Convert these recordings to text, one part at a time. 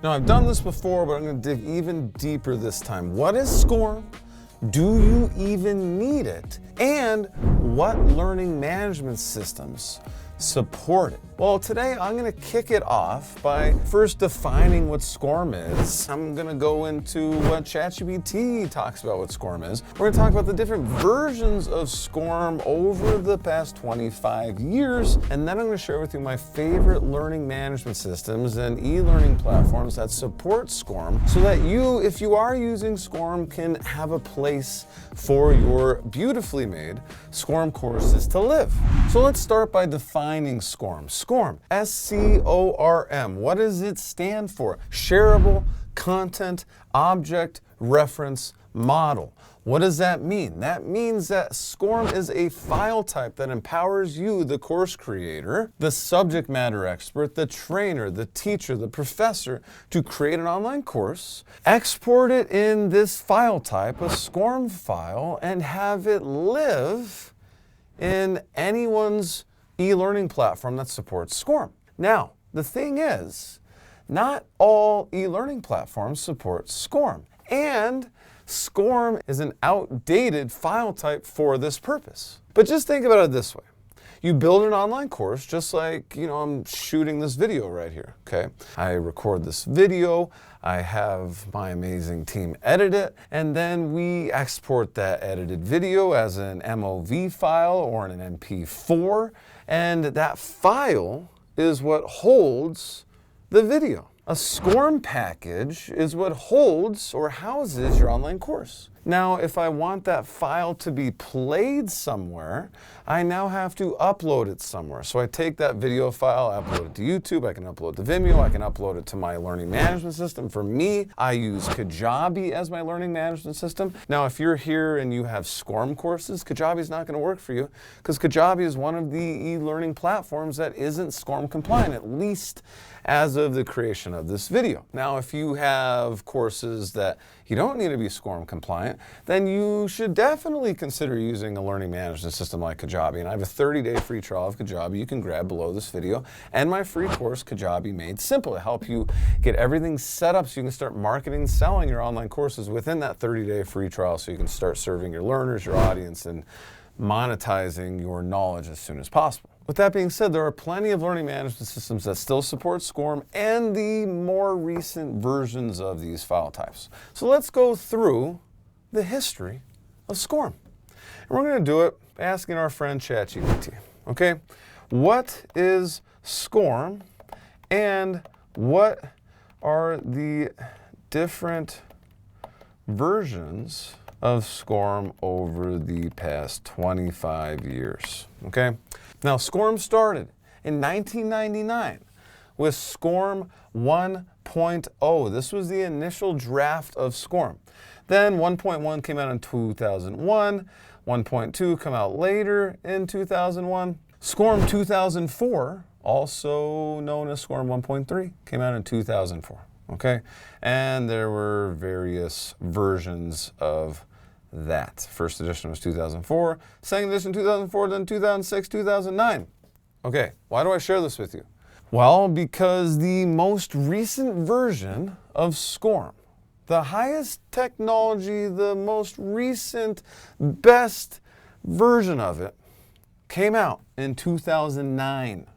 Now, I've done this before, but I'm going to dig even deeper this time. What is SCORM? Do you even need it? And what learning management systems support it? Well, today I'm going to kick it off by first defining what SCORM is. I'm going to go into what ChatGPT talks about what SCORM is. We're going to talk about the different versions of SCORM over the past 25 years. And then I'm going to share with you my favorite learning management systems and e-learning platforms that support SCORM so that you, if you are using SCORM, can have a place for your beautifully made SCORM courses to live. So let's start by defining SCORM. SCORM, S-C-O-R-M. What does it stand for? Shareable Content Object Reference Model. What does that mean? That means that SCORM is a file type that empowers you, the course creator, the subject matter expert, the trainer, the teacher, the professor, to create an online course, export it in this file type, a SCORM file, and have it live in anyone's e-learning platform that supports SCORM. Now, the thing is, not all e-learning platforms support SCORM, and SCORM is an outdated file type for this purpose. But just think about it this way. You build an online course just like, I'm shooting this video right here, okay? I record this video, I have my amazing team edit it, and then we export that edited video as an MOV file or an MP4, and that file is what holds the video. A SCORM package is what holds or houses your online course. Now, if I want that file to be played somewhere, I now have to upload it somewhere. So I take that video file, I upload it to YouTube, I can upload it to Vimeo, I can upload it to my learning management system. For me, I use Kajabi as my learning management system. Now, if you're here and you have SCORM courses, Kajabi is not going to work for you because Kajabi is one of the e-learning platforms that isn't SCORM compliant, at least as of the creation of this video. Now, if you have courses that you don't need to be SCORM compliant, then you should definitely consider using a learning management system like Kajabi. And I have a 30-day free trial of Kajabi you can grab below this video, and my free course, Kajabi Made Simple, to help you get everything set up so you can start marketing and selling your online courses within that 30-day free trial so you can start serving your learners, your audience, and monetizing your knowledge as soon as possible. With that being said, there are plenty of learning management systems that still support SCORM and the more recent versions of these file types. So let's go through the history of SCORM. And we're going to do it by asking our friend ChatGPT. Okay, what is SCORM and what are the different versions of SCORM over the past 25 years? Okay. Now, SCORM started in 1999 with SCORM 1.0. This was the initial draft of SCORM. Then 1.1 came out in 2001, 1.2 came out later in 2001. SCORM 2004, also known as SCORM 1.3, came out in 2004. Okay, and there were various versions of that. First edition was 2004, second edition 2004, then 2006, 2009. Okay, why do I share this with you? Well, because the most recent version of SCORM, the highest technology, the most recent, best version of it, came out in 2009.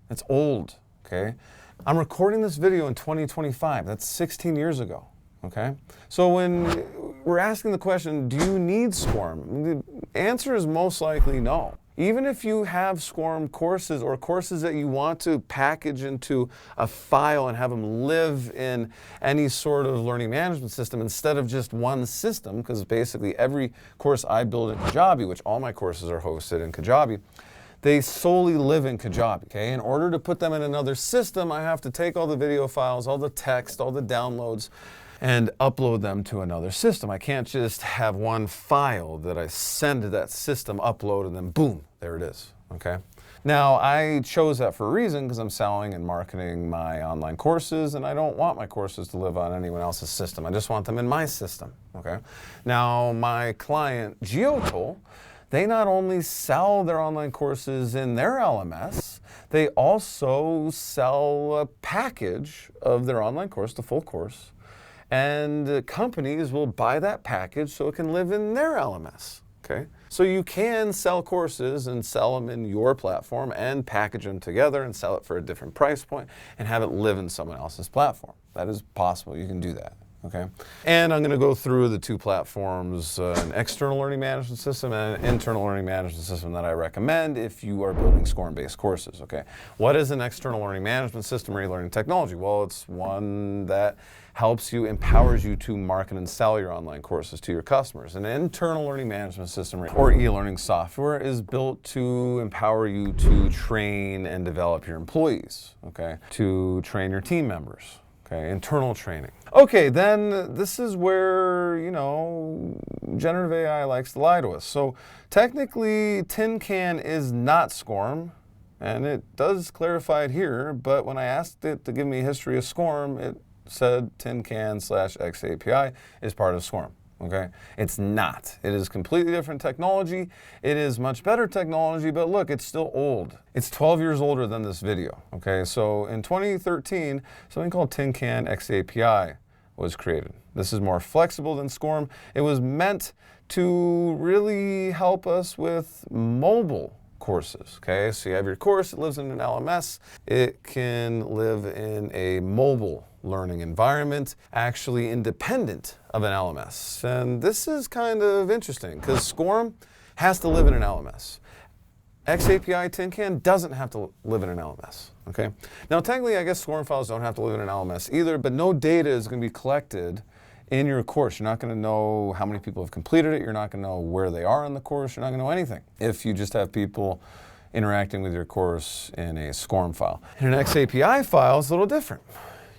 It's old, okay? I'm recording this video in 2025. That's 16 years ago. Okay, so when we're asking the question, do you need SCORM? The answer is most likely no. Even if you have SCORM courses or courses that you want to package into a file and have them live in any sort of learning management system instead of just one system, because basically every course I build in Kajabi, which all my courses are hosted in Kajabi, they solely live in Kajabi, okay? In order to put them in another system, I have to take all the video files, all the text, all the downloads, and upload them to another system. I can't just have one file that I send to that system, upload, and then boom, there it is, okay? Now, I chose that for a reason because I'm selling and marketing my online courses, and I don't want my courses to live on anyone else's system. I just want them in my system, okay? Now, my client, GeoToll, they not only sell their online courses in their LMS, they also sell a package of their online course, the full course, and companies will buy that package so it can live in their LMS, okay? So you can sell courses and sell them in your platform and package them together and sell it for a different price point and have it live in someone else's platform. That is possible, you can do that. Okay, and I'm going to go through the two platforms, an external learning management system and an internal learning management system that I recommend if you are building SCORM-based courses. Okay, what is an external learning management system or e-learning technology? Well, it's one that helps you, empowers you to market and sell your online courses to your customers. An internal learning management system or e-learning software is built to empower you to train and develop your employees, okay, to train your team members. Okay, internal training. Okay, then this is where, you know, generative AI likes to lie to us. So technically, Tin Can is not SCORM, and it does clarify it here, but when I asked it to give me a history of SCORM, it said Tin Can / xAPI is part of SCORM. Okay, it's not. It is completely different technology. It is much better technology, but look, it's still old. It's 12 years older than this video. Okay, so in 2013, something called Tin Can xAPI was created. This is more flexible than SCORM. It was meant to really help us with mobile courses. Okay, so you have your course, it lives in an LMS. It can live in a mobile learning environment, actually independent of an LMS. And this is kind of interesting because SCORM has to live in an LMS. xAPI Tin Can doesn't have to live in an LMS. Okay. Now technically, I guess SCORM files don't have to live in an LMS either, but no data is going to be collected in your course. You're not going to know how many people have completed it. You're not going to know where they are in the course. You're not going to know anything if you just have people interacting with your course in a SCORM file. In an xAPI file, it's a little different.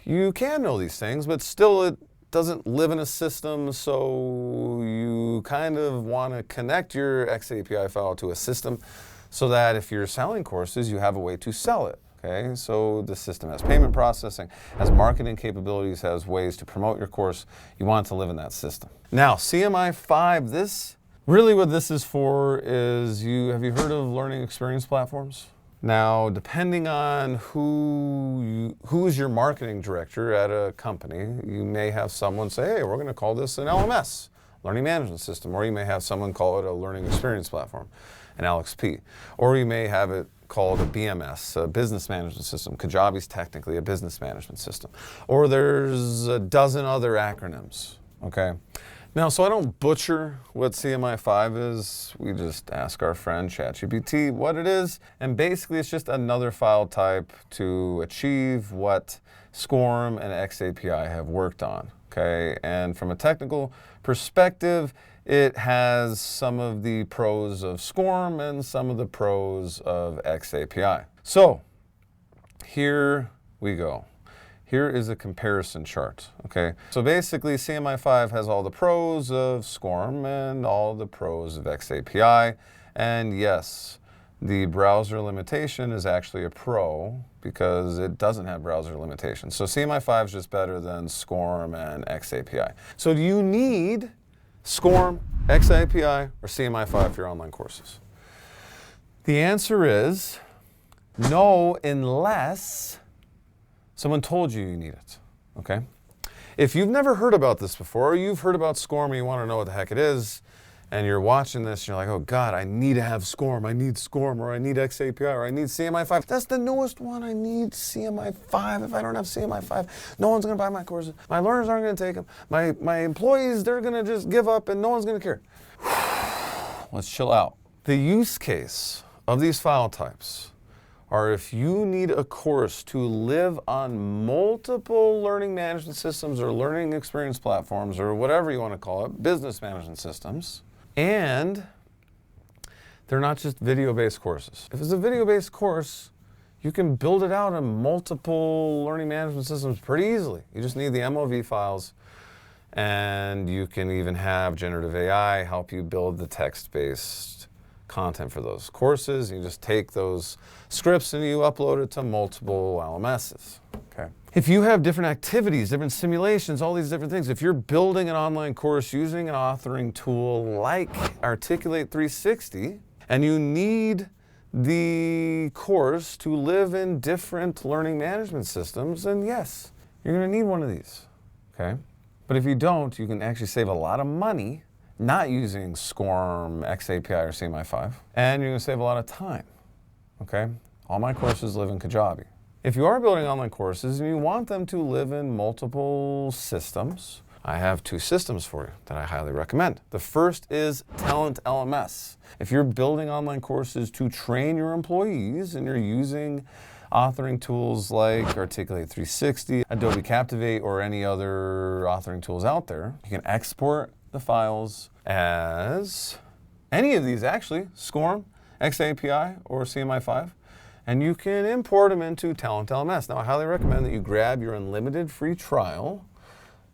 You can know these things, but still it doesn't live in a system, so you kind of want to connect your xAPI file to a system so that if you're selling courses, you have a way to sell it. Okay, so the system has payment processing, has marketing capabilities, has ways to promote your course. You want it to live in that system. Now, CMI5, this, really what this is for is, have you heard of learning experience platforms? Now, depending on who is your marketing director at a company, you may have someone say, hey, we're going to call this an LMS, learning management system, or you may have someone call it a learning experience platform, an LXP, or you may have it called a BMS, a business management system. Kajabi is technically a business management system. Or there's a dozen other acronyms, okay? Now, so I don't butcher what CMI5 is, we just ask our friend ChatGPT what it is, and basically it's just another file type to achieve what SCORM and xAPI have worked on, okay? And from a technical perspective, it has some of the pros of SCORM and some of the pros of xAPI. So, here we go. Here is a comparison chart, okay? So basically, CMI5 has all the pros of SCORM and all the pros of xAPI. And yes, the browser limitation is actually a pro because it doesn't have browser limitations. So CMI5 is just better than SCORM and xAPI. So do you need SCORM, xAPI, or CMI5 for your online courses? The answer is no, unless someone told you you need it, okay? If you've never heard about this before, or you've heard about SCORM and you want to know what the heck it is, and you're watching this, and you're like, oh God, I need to have SCORM, I need SCORM, or I need xAPI, or I need CMI5. That's the newest one, I need CMI5. If I don't have CMI5, no one's gonna buy my courses. My learners aren't gonna take them. My employees, they're gonna just give up and no one's gonna care. Let's chill out. The use case of these file types are if you need a course to live on multiple learning management systems or learning experience platforms or whatever you want to call it, business management systems, and they're not just video-based courses. If it's a video-based course, you can build it out in multiple learning management systems pretty easily. You just need the MOV files, and you can even have generative AI help you build the text-based content for those courses. You just take those scripts and you upload it to multiple LMSs. Okay. If you have different activities, different simulations, all these different things, if you're building an online course using an authoring tool like Articulate 360, and you need the course to live in different learning management systems, then yes, you're going to need one of these. Okay. But if you don't, you can actually save a lot of money not using SCORM, xAPI, or CMI5, and you're going to save a lot of time. Okay? All my courses live in Kajabi. If you are building online courses and you want them to live in multiple systems, I have 2 systems for you that I highly recommend. The first is TalentLMS. If you're building online courses to train your employees and you're using authoring tools like Articulate 360, Adobe Captivate, or any other authoring tools out there, you can export the files as any of these actually, SCORM, xAPI, or CMI5, and you can import them into TalentLMS. Now I highly recommend that you grab your unlimited free trial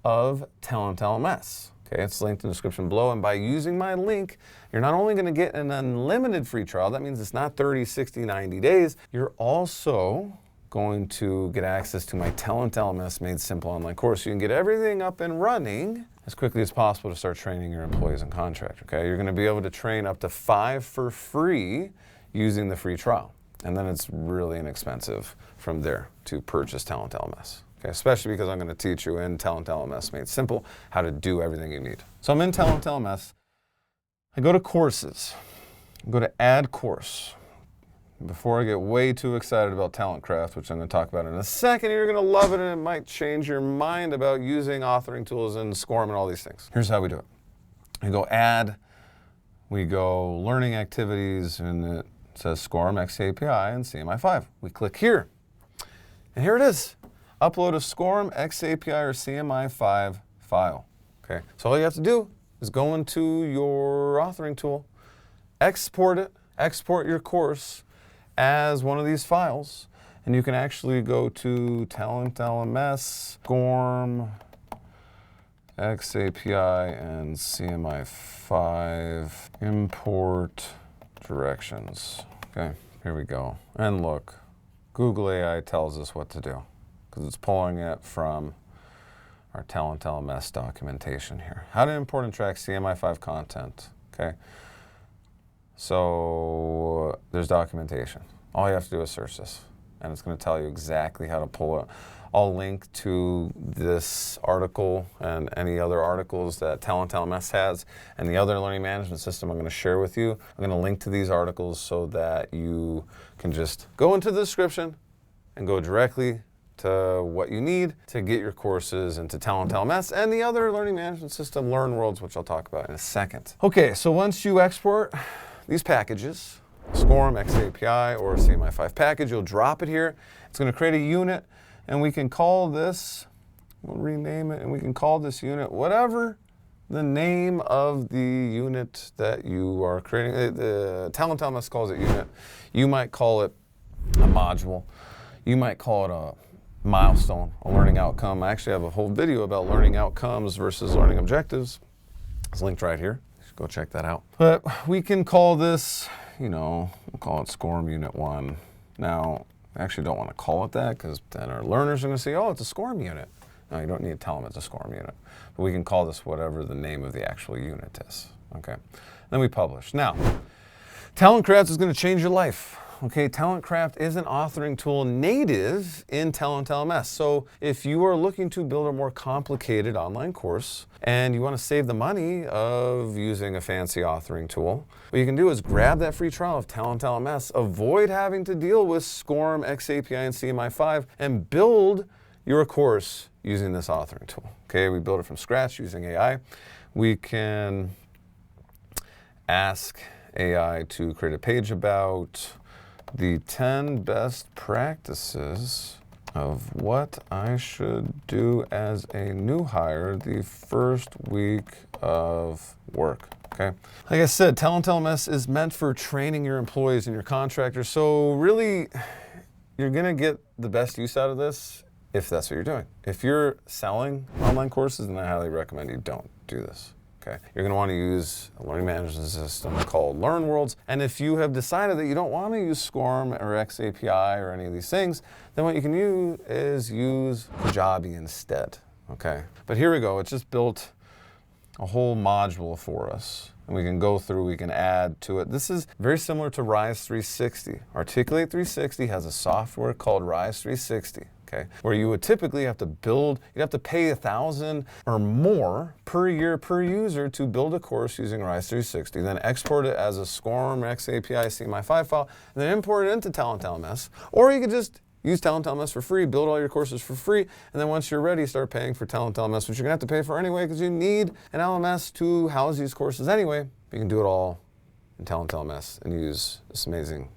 of TalentLMS. Okay, it's linked in the description below, and by using my link, you're not only going to get an unlimited free trial, that means it's not 30, 60, 90 days, you're also going to get access to my TalentLMS Made Simple online course. You can get everything up and running as quickly as possible to start training your employees and contractors. Okay, you're going to be able to train up to 5 for free using the free trial, and then it's really inexpensive from there to purchase TalentLMS. Okay, especially because I'm going to teach you in TalentLMS Made Simple how to do everything you need. So I'm in TalentLMS. I go to Courses. I go to Add Course. Before I get way too excited about TalentCraft, which I'm going to talk about in a second, you're going to love it and it might change your mind about using authoring tools and SCORM and all these things. Here's how we do it. We go Add, we go Learning Activities, and it says SCORM, xAPI, and CMI5. We click here, and here it is. Upload a SCORM, xAPI, or CMI5 file. Okay, so all you have to do is go into your authoring tool, export it, export your course as one of these files, and you can actually go to TalentLMS, SCORM, xAPI, and CMI5, import directions. Okay, here we go. And look, Google AI tells us what to do, because it's pulling it from our TalentLMS documentation here. How to import and track CMI5 content, okay? So there's documentation. All you have to do is search this, and it's going to tell you exactly how to pull it. I'll link to this article and any other articles that TalentLMS has and the other learning management system I'm going to share with you. I'm going to link to these articles so that you can just go into the description and go directly to what you need to get your courses into TalentLMS and the other learning management system, LearnWorlds, which I'll talk about in a second. Okay, so once you export these packages, SCORM, xAPI, or CMI5 package, you'll drop it here. It's going to create a unit, and we can call this, we'll rename it, and we can call this unit whatever the name of the unit that you are creating. The TalentLMS calls it unit. You might call it a module. You might call it a milestone, a learning outcome. I actually have a whole video about learning outcomes versus learning objectives. It's linked right here. You should go check that out. But we can call this, you know, we'll call it SCORM Unit 1. Now, I actually don't want to call it that because then our learners are going to say, oh, it's a SCORM unit. No, you don't need to tell them it's a SCORM unit. But we can call this whatever the name of the actual unit is. Okay. Then we publish. Now, TalentCraft is going to change your life. Okay, TalentCraft is an authoring tool native in TalentLMS. So if you are looking to build a more complicated online course and you want to save the money of using a fancy authoring tool, what you can do is grab that free trial of TalentLMS, avoid having to deal with SCORM, xAPI, and CMI5, and build your course using this authoring tool. Okay, we build it from scratch using AI. We can ask AI to create a page about the 10 best practices of what I should do as a new hire the first week of work. Okay. Like I said, TalentLMS is meant for training your employees and your contractors. So really, you're going to get the best use out of this if that's what you're doing. If you're selling online courses, then I highly recommend you don't do this. Okay, you're going to want to use a learning management system called LearnWorlds. And if you have decided that you don't want to use SCORM or xAPI or any of these things, then what you can use is use Kajabi instead. Okay, but here we go. It's just built a whole module for us. And we can go through, we can add to it. This is very similar to Rise 360. Articulate 360 has a software called Rise 360. Okay, where you would typically have to build, you'd have to pay $1,000 or more per year per user to build a course using Rise 360, then export it as a SCORM, xAPI, CMI5 file, and then import it into TalentLMS. Or you could just use TalentLMS for free, build all your courses for free, and then once you're ready, start paying for TalentLMS, which you're gonna have to pay for anyway because you need an LMS to house these courses anyway. You can do it all in TalentLMS and use this amazing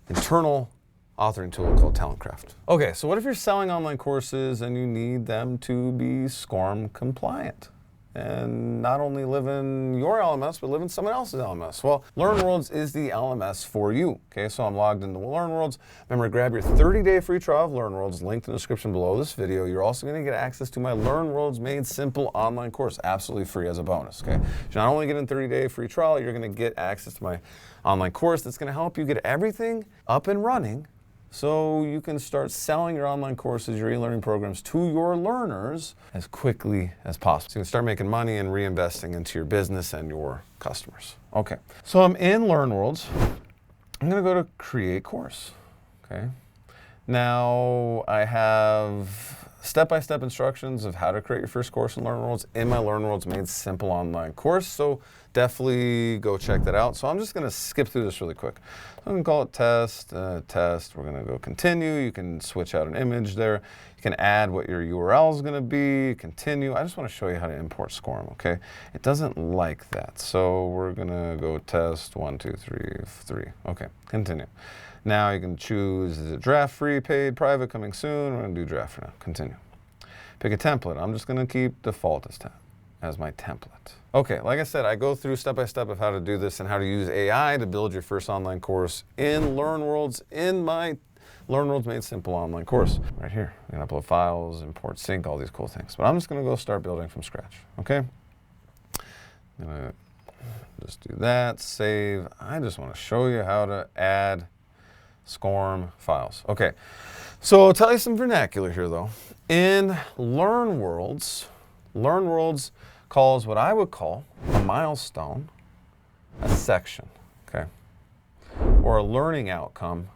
internal authoring tool called TalentCraft. Okay, so what if you're selling online courses and you need them to be SCORM compliant and not only live in your LMS, but live in someone else's LMS? Well, LearnWorlds is the LMS for you. Okay, so I'm logged into LearnWorlds. Remember, grab your 30-day free trial of LearnWorlds, linked in the description below this video. You're also gonna get access to my LearnWorlds Made Simple online course, absolutely free as a bonus, okay? You're not only getting a 30-day free trial, you're gonna get access to my online course that's gonna help you get everything up and running so you can start selling your online courses, your e-learning programs to your learners as quickly as possible. So you can start making money and reinvesting into your business and your customers. Okay, so I'm in LearnWorlds. I'm gonna go to Create Course, okay? Now I have step-by-step instructions of how to create your first course in LearnWorlds in my LearnWorlds Made Simple online course, so definitely go check that out. So I'm just gonna skip through this really quick. I'm gonna call it test, test. We're gonna go continue. You can switch out an image there. You can add what your URL is gonna be, continue. I just wanna show you how to import SCORM, okay? It doesn't like that. So we're gonna go test 1, 2, 3, 3. Okay, continue. Now you can choose, is it draft, free, paid, private, coming soon? We're gonna do draft for now, continue. Pick a template. I'm just gonna keep default as my template. Okay, like I said, I go through step-by-step of how to do this and how to use AI to build your first online course in LearnWorlds, in my LearnWorlds Made Simple online course. Right here, you can upload files, import, sync, all these cool things. But I'm just gonna go start building from scratch, okay? I'm gonna just do that, save. I just wanna show you how to add SCORM files. Okay, so I'll tell you some vernacular here though. In LearnWorlds, LearnWorlds calls what I would call a milestone a section, okay? Or a learning outcome,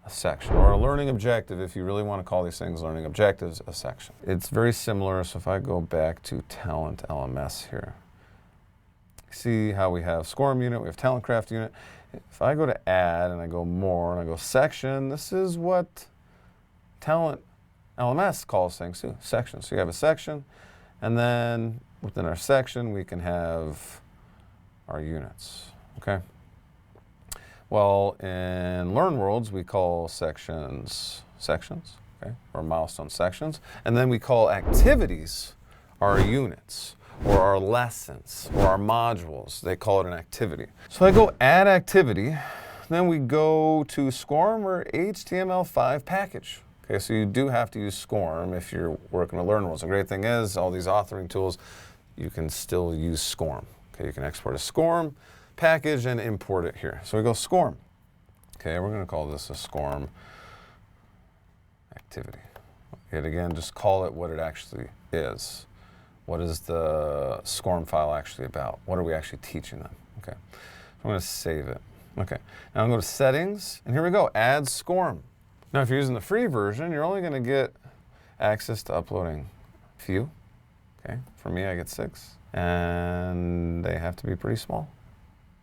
a section. Or a learning objective, if you really want to call these things learning objectives, a section. It's very similar, so if I go back to TalentLMS here, see how we have SCORM unit, we have TalentCraft unit. If I go to add and I go more and I go section, this is what TalentLMS calls things too, sections. So you have a section, and then within our section we can have our units, okay? Well, in LearnWorlds we call sections, okay? Or milestone sections. And then we call activities our units, or our lessons, or our modules. They call it an activity. So I go add activity, then we go to SCORM or HTML5 package. Okay, so you do have to use SCORM if you're working with LearnWorlds. The great thing is, all these authoring tools, you can still use SCORM. Okay, you can export a SCORM package and import it here. So we go SCORM. Okay, we're gonna call this a SCORM activity. Yet again, just call it what it actually is. What is the SCORM file actually about? What are we actually teaching them? Okay, so I'm gonna save it. Okay, now I'm gonna go to settings, and here we go, add SCORM. Now if you're using the free version, you're only gonna get access to uploading a few. Okay, for me I get 6, and they have to be pretty small.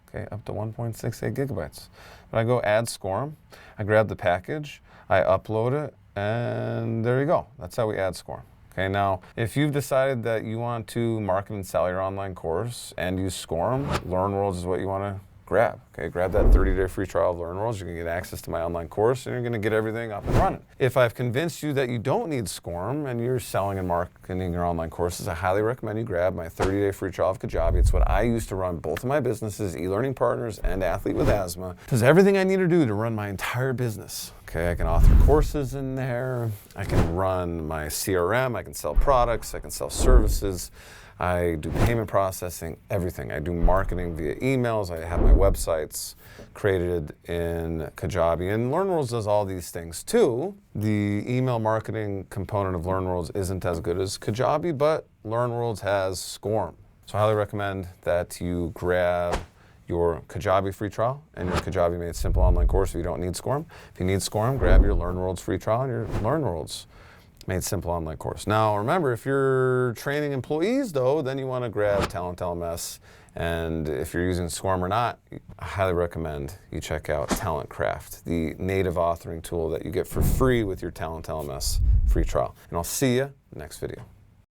Okay, up to 1.68 gigabytes. But I go add SCORM, I grab the package, I upload it, and there you go. That's how we add SCORM. Okay, now, if you've decided that you want to market and sell your online course and use SCORM, LearnWorlds is what you want to grab. Okay, grab that 30-day free trial of LearnWorlds. You're going to get access to my online course, and you're going to get everything up and running. If I've convinced you that you don't need SCORM and you're selling and marketing your online courses, I highly recommend you grab my 30-day free trial of Kajabi. It's what I use to run both of my businesses, eLearning Partners and Athlete with Asthma. It does everything I need to do to run my entire business. Okay, I can author courses in there. I can run my CRM. I can sell products. I can sell services. I do payment processing, everything. I do marketing via emails. I have my websites created in Kajabi. And LearnWorlds does all these things too. The email marketing component of LearnWorlds isn't as good as Kajabi, but LearnWorlds has SCORM. So I highly recommend that you grab your Kajabi free trial and your Kajabi Made Simple online course if you don't need SCORM. If you need SCORM, grab your LearnWorlds free trial and your LearnWorlds Made Simple online course. Now remember, if you're training employees though, then you want to grab TalentLMS. And if you're using SCORM or not, I highly recommend you check out TalentCraft, the native authoring tool that you get for free with your TalentLMS free trial. And I'll see you in the next video.